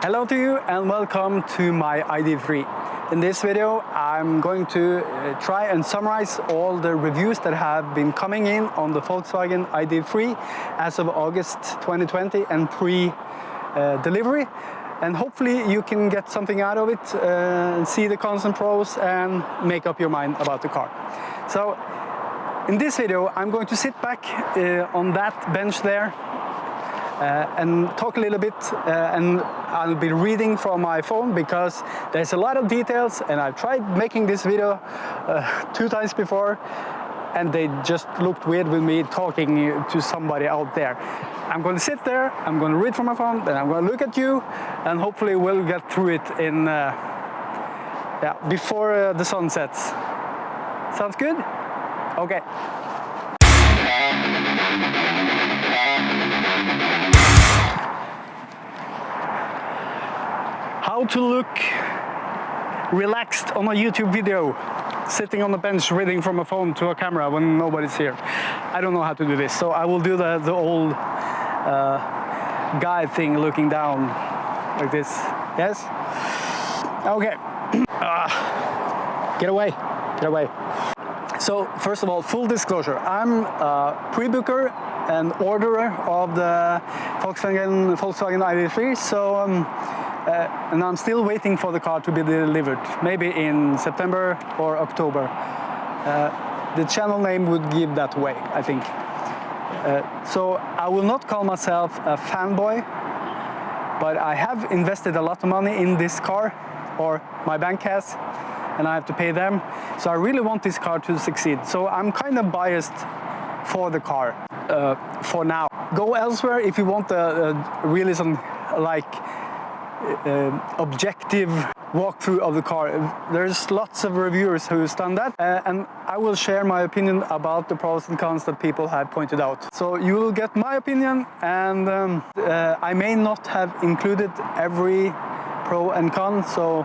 Hello to you and welcome to my ID.3. In this video I'm going to try and summarize all the reviews that have been coming in on the Volkswagen ID.3 as of August 2020 and pre-delivery. And hopefully you can get something out of it, and see the cons and pros and make up your mind about the car. So in this video I'm going to sit back on that bench there and talk a little bit, and I'll be reading from my phone because there's a lot of details, and I've tried making this video 2 times before and they just looked weird with me talking to somebody out there. I'm going to sit there, I'm going to read from my phone, then I'm going to look at you, and hopefully we'll get through it in before the sun sets. Sounds good? Okay. How to look relaxed on a YouTube video, sitting on the bench reading from a phone to a camera when nobody's here. I don't know how to do this, so I will do the old guy thing, looking down like this. Yes? Okay. Get away, get away. So first of all, full disclosure, I'm a pre-booker and orderer of the Volkswagen ID.3, so and I'm still waiting for the car to be delivered, maybe in September or October. The channel name would give that away, I think. So I will not call myself a fanboy, but I have invested a lot of money in this car, or my bank has, and I have to pay them. So I really want this car to succeed. So I'm kind of biased for the car for now. Go elsewhere if you want a realism, like objective walkthrough of the car. There's lots of reviewers who've done that, and I will share my opinion about the pros and cons that people have pointed out. So you will get my opinion, and I may not have included every pro and con, so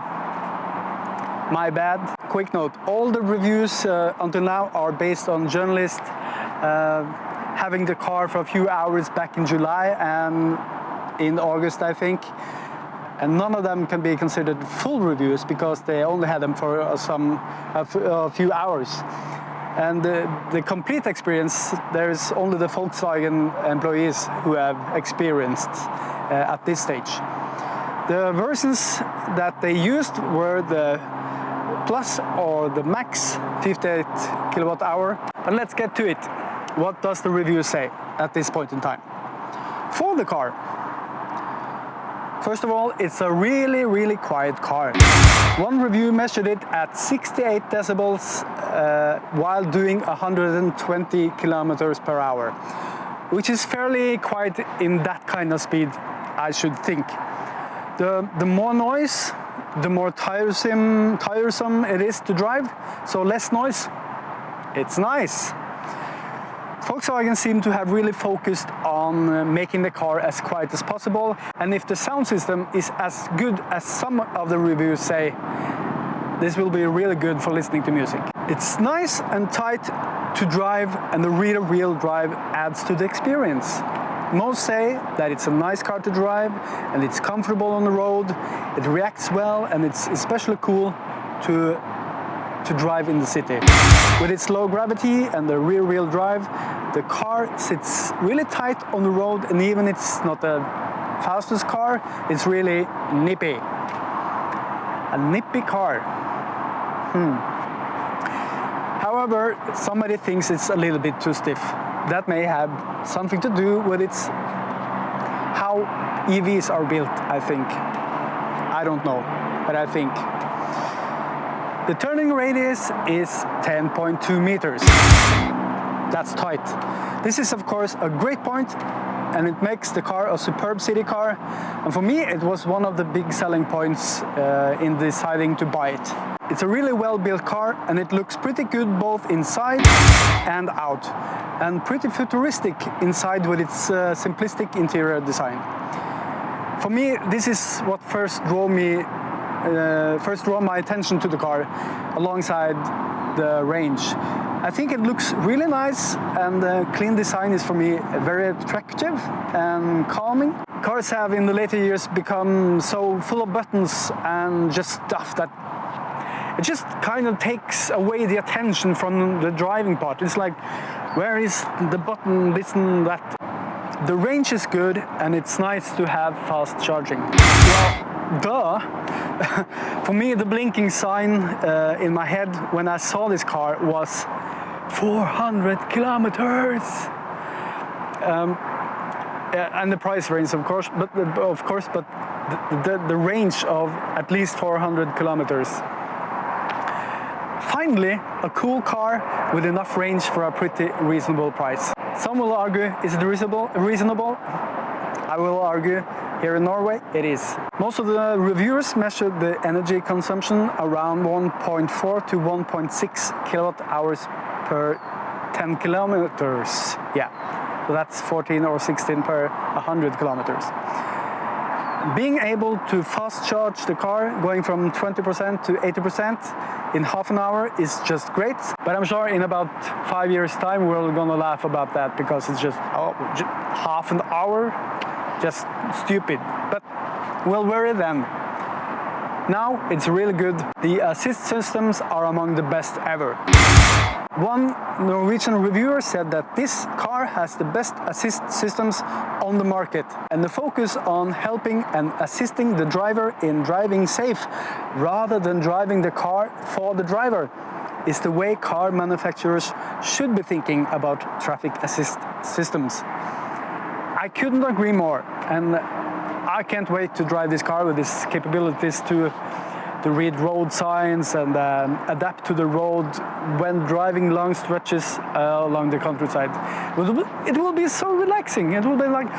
my bad. Quick note, all the reviews until now are based on journalists having the car for a few hours back in July and in August, I think. And none of them can be considered full reviews because they only had them for a few hours. And the complete experience, there's only the Volkswagen employees who have experienced at this stage. The versions that they used were the Plus or the Max 58 kilowatt hour. But let's get to it. What does the review say at this point in time? For the car, first of all, it's a really quiet car. One review measured it at 68 decibels while doing 120 kilometers per hour, which is fairly quiet in that kind of speed, I should think. The more noise, the more tiresome it is to drive, so less noise, it's nice. Volkswagen seem to have really focused on making the car as quiet as possible, and if the sound system is as good as some of the reviews say, this will be really good for listening to music. It's nice and tight to drive, and the rear-wheel drive adds to the experience. Most say that it's a nice car to drive, and it's comfortable on the road, it reacts well, and it's especially cool to drive in the city. With its low gravity and the rear-wheel drive, the car sits really tight on the road, and even it's not the fastest car, it's really nippy. A nippy car. However, somebody thinks it's a little bit too stiff. That may have something to do with how EVs are built, I think. I don't know, but I think. The turning radius is 10.2 meters. That's tight. This is of course a great point, and it makes the car a superb city car. And for me, it was one of the big selling points in deciding to buy it. It's a really well-built car, and it looks pretty good both inside and out, and pretty futuristic inside with its simplistic interior design. For me, this is what first drew my attention to the car, alongside the range. I think it looks really nice, and the clean design is for me very attractive and calming. Cars have in the later years become so full of buttons and just stuff that it just kind of takes away the attention from the driving part. It's like, where is the button, this and that? The range is good, and it's nice to have fast charging. Well, duh. For me, the blinking sign in my head when I saw this car was 400 kilometers. And the price range, of course, but the range of at least 400 kilometers. Finally, a cool car with enough range for a pretty reasonable price. Some will argue, is it reasonable? I will argue, here in Norway, it is. Most of the reviewers measured the energy consumption around 1.4 to 1.6 kilowatt hours per 10 kilometers. Yeah, so that's 14 or 16 per 100 kilometers. Being able to fast charge the car, going from 20% to 80% in half an hour, is just great. But I'm sure in about 5 years' time we're gonna laugh about that, because it's just half an hour, just stupid. But we'll worry then. Now it's really good. The assist systems are among the best ever. One Norwegian reviewer said that this car has the best assist systems on the market, and the focus on helping and assisting the driver in driving safe rather than driving the car for the driver is the way car manufacturers should be thinking about traffic assist systems. I couldn't agree more, and I can't wait to drive this car with its capabilities to read road signs and adapt to the road when driving long stretches along the countryside. It will be so relaxing. It will be like,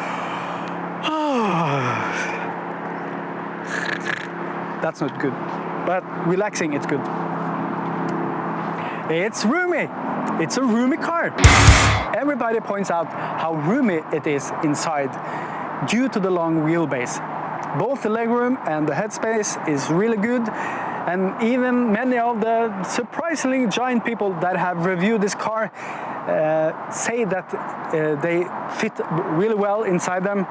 that's not good, but relaxing, it's good. It's roomy. It's a roomy car. Everybody points out how roomy it is inside due to the long wheelbase. Both the legroom and the headspace is really good, and even many of the surprisingly giant people that have reviewed this car say that they fit really well inside them,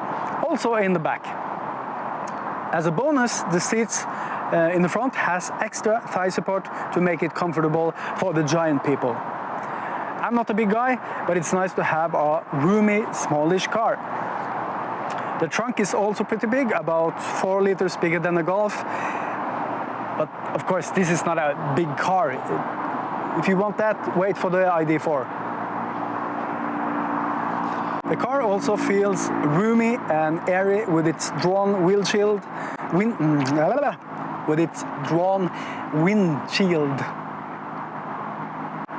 also in the back. As a bonus, the seats in the front has extra thigh support to make it comfortable for the giant people. I'm not a big guy, but it's nice to have a roomy, smallish car. The trunk is also pretty big, about 4 liters bigger than a Golf. But of course, this is not a big car. If you want that, wait for the ID.4. The car also feels roomy and airy with its drawn windshield.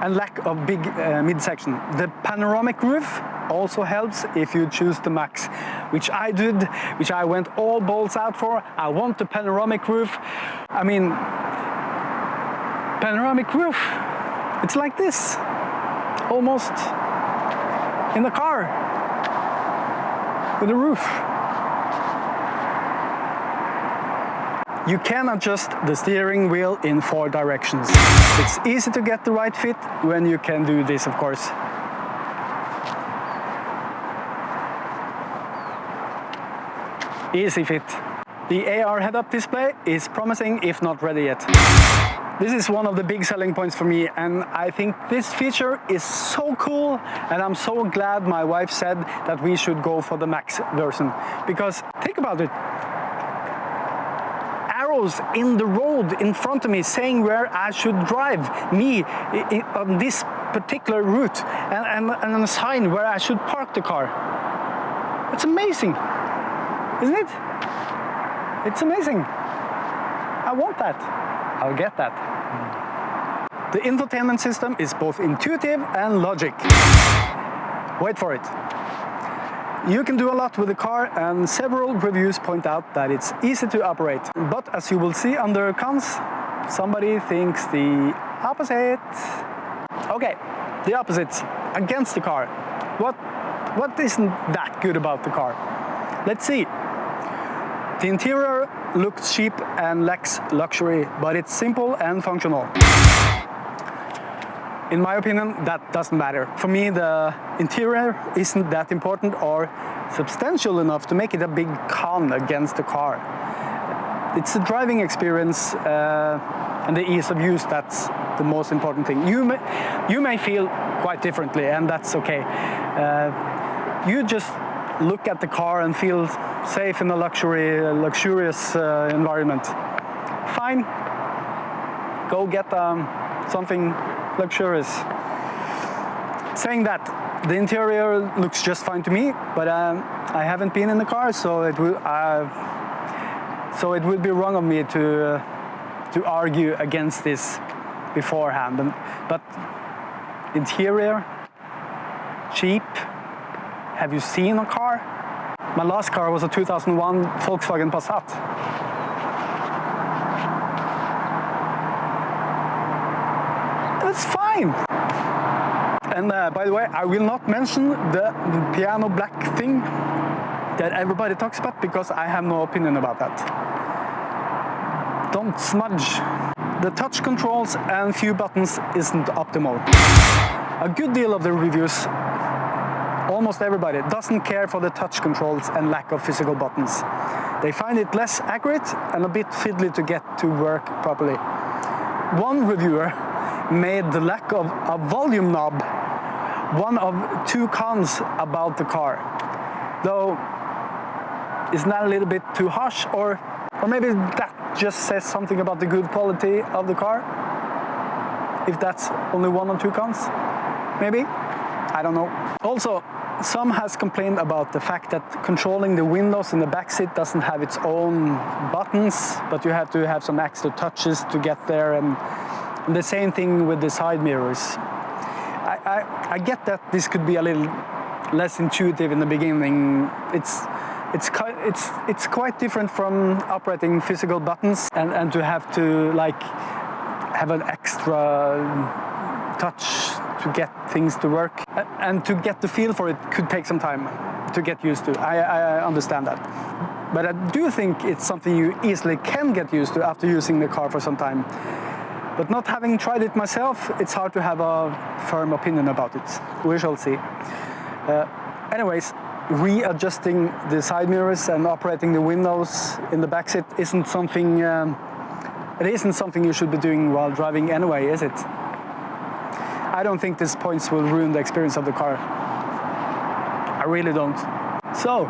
And lack of big midsection. The panoramic roof also helps if you choose the Max, which I did, which I went all balls out for. I want the panoramic roof. I mean, panoramic roof, it's like this, almost in the car with a roof. You can adjust the steering wheel in 4 directions. It's easy to get the right fit when you can do this, of course. Easy fit. The AR head-up display is promising, if not ready yet. This is one of the big selling points for me, and I think this feature is so cool, and I'm so glad my wife said that we should go for the Max version. Because think about it. Arrows in the road in front of me saying where I should drive, me on this particular route, and a sign where I should park the car. It's amazing, isn't it? It's amazing. I want that. I'll get that. The infotainment system is both intuitive and logic. Wait for it. You can do a lot with the car, and several reviews point out that it's easy to operate. But as you will see under cons, somebody thinks the opposite. Okay, the opposite, against the car. What isn't that good about the car? Let's see. The interior looks cheap and lacks luxury, but it's simple and functional. in my opinion, that doesn't matter. For me, the interior isn't that important or substantial enough to make it a big con against the car. It's the driving experience and the ease of use that's the most important thing. You may feel quite differently, and that's okay. You just look at the car and feel safe in a luxurious environment. Fine, go get something luxurious. Saying that, the interior looks just fine to me, but I haven't been in the car, so it would be wrong of me to argue against this beforehand. But interior, cheap. Have you seen a car? My last car was a 2001 Volkswagen Passat. That's fine. And by the way, I will not mention the piano black thing that everybody talks about because I have no opinion about that. Don't smudge. The touch controls and few buttons isn't optimal. A good deal of the reviews, almost everybody, doesn't care for the touch controls and lack of physical buttons. They find it less accurate and a bit fiddly to get to work properly. One reviewer made the lack of a volume knob one of two cons about the car. Though, isn't that a little bit too harsh? Or maybe that just says something about the good quality of the car? If that's only one or two cons? Maybe? I don't know. Also, some has complained about the fact that controlling the windows in the backseat doesn't have its own buttons, but you have to have some extra touches to get there, and the same thing with the side mirrors. I get that this could be a little less intuitive in the beginning. It's quite different from operating physical buttons and to have to like have an extra touch to get things to work, and to get the feel for it could take some time to get used to. I understand that, but I do think it's something you easily can get used to after using the car for some time. But not having tried it myself, it's hard to have a firm opinion about it. We shall see. Anyways, readjusting the side mirrors and operating the windows in the backseat isn't something. It isn't something you should be doing while driving anyway, is it? I don't think these points will ruin the experience of the car. I really don't. So,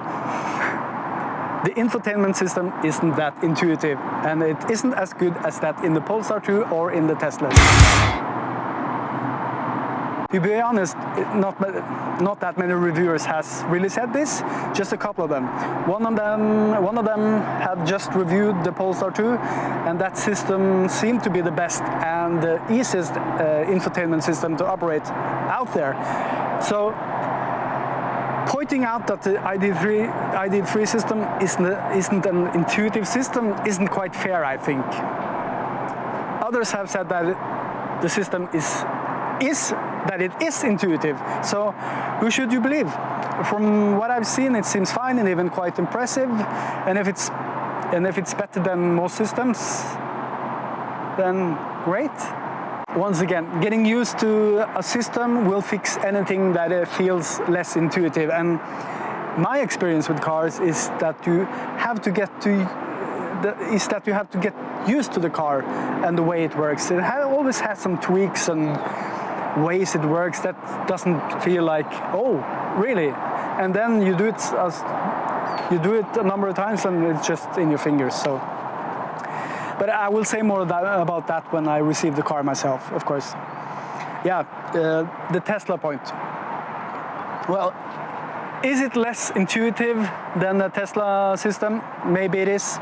the infotainment system isn't that intuitive, and it isn't as good as that in the Polestar 2 or in the Teslas. To be honest, not that many reviewers has really said this, just a couple of them. One of them have just reviewed the Polestar 2, and that system seemed to be the best and the easiest infotainment system to operate out there. So, pointing out that the ID.3 system isn't an intuitive system isn't quite fair, I think. Others have said that the system is intuitive. So who should you believe? From what I've seen, it seems fine and even quite impressive. And if it's better than most systems, then great. Once again, getting used to a system will fix anything that feels less intuitive. And my experience with cars is that you have to get used to the car and the way it works. It always has some tweaks and ways it works that doesn't feel like, oh, really? And then you do it a number of times and it's just in your fingers. So. But I will say more about that when I receive the car myself, of course. Yeah, the Tesla point. Well, is it less intuitive than the Tesla system? Maybe it is.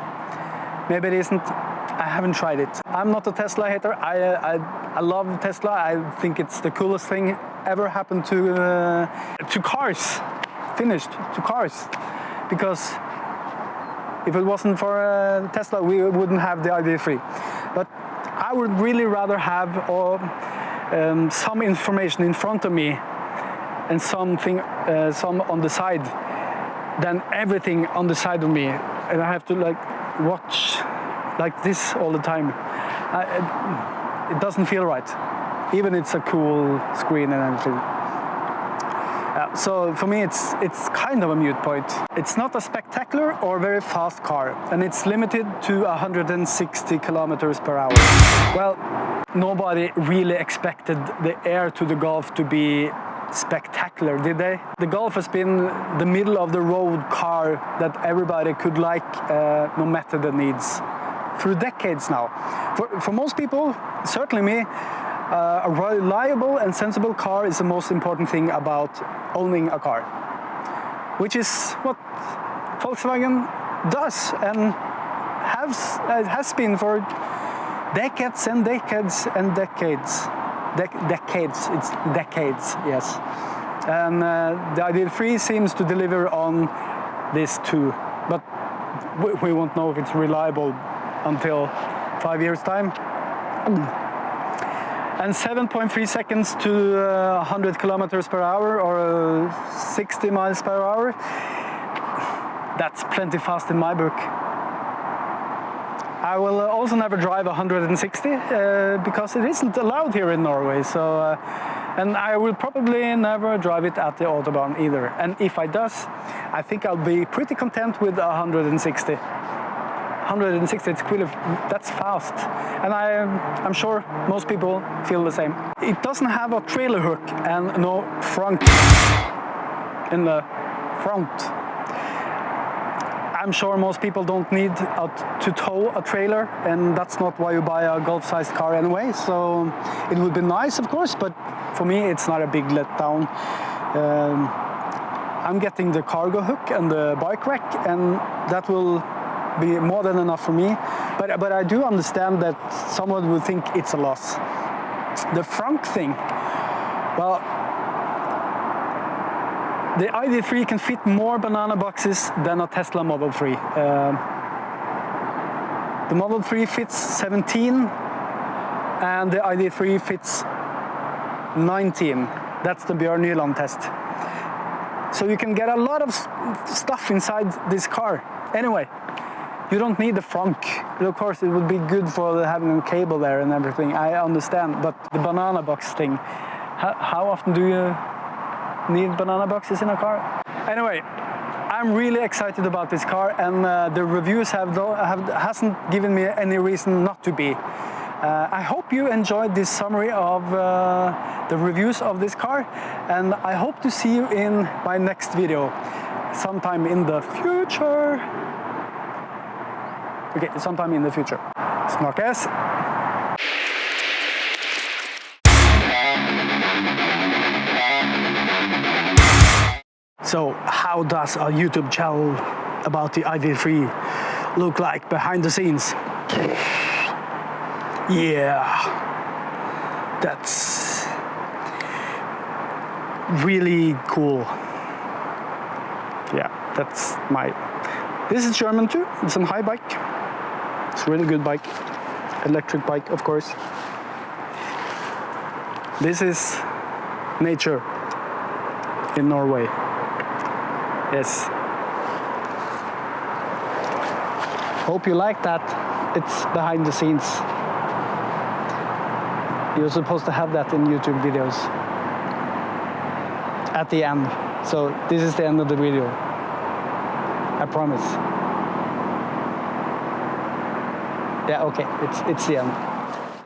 Maybe it isn't. I haven't tried it. I'm not a Tesla hater. I love Tesla. I think it's the coolest thing ever happened to cars. Finished to cars, because if it wasn't for Tesla, we wouldn't have the ID.3. But I would really rather have some information in front of me and some on the side than everything on the side of me. And I have to watch like this all the time. It doesn't feel right. even it's a cool screen and everything. So for me, it's kind of a moot point. It's not a spectacular or very fast car, and it's limited to 160 kilometers per hour. Well, nobody really expected the Air to the Golf to be spectacular, did they? The Golf has been the middle-of-the-road car that everybody could like, no matter the needs, through decades now. For most people, certainly me, a reliable and sensible car is the most important thing about owning a car, which is what Volkswagen does and has been for decades and decades and decades. Decades, it's decades, yes. And the ID.3 seems to deliver on this too, but we won't know if it's reliable until 5 years' time. And 7.3 seconds to 100 kilometers per hour or 60 miles per hour, that's plenty fast in my book. I will also never drive 160 because it isn't allowed here in Norway. So, and I will probably never drive it at the Autobahn either. And if I does, I think I'll be pretty content with 160. 160, it's really, that's fast. And I'm sure most people feel the same. It doesn't have a trailer hook and no front in the front. I'm sure most people don't need to tow a trailer, and that's not why you buy a Golf-sized car anyway. So it would be nice, of course, but for me it's not a big letdown. I'm getting the cargo hook and the bike rack, and that will be more than enough for me. But I do understand that someone would think it's a loss. The front thing, well, the ID.3 can fit more banana boxes than a Tesla Model 3. The Model 3 fits 17 and the ID.3 fits 19. That's the Bjørn Nyland test. So you can get a lot of stuff inside this car. Anyway, you don't need the frunk. Of course, it would be good for having a cable there and everything. I understand, but the banana box thing, how often do you need banana boxes in a car? Anyway, I'm really excited about this car, and the reviews hasn't given me any reason not to be. I hope you enjoyed this summary of the reviews of this car, and I hope to see you in my next video sometime in the future. Okay, sometime in the future. Snakkes! So, how does a YouTube channel about the ID.3 look like behind the scenes? Yeah, that's really cool. Yeah, that's my... This is German too, it's a high bike. It's a really good bike. Electric bike, of course. This is nature in Norway. Yes. Hope you like that. It's behind the scenes. You're supposed to have that in YouTube videos at the end. So this is the end of the video. I promise. Yeah, okay, it's the end.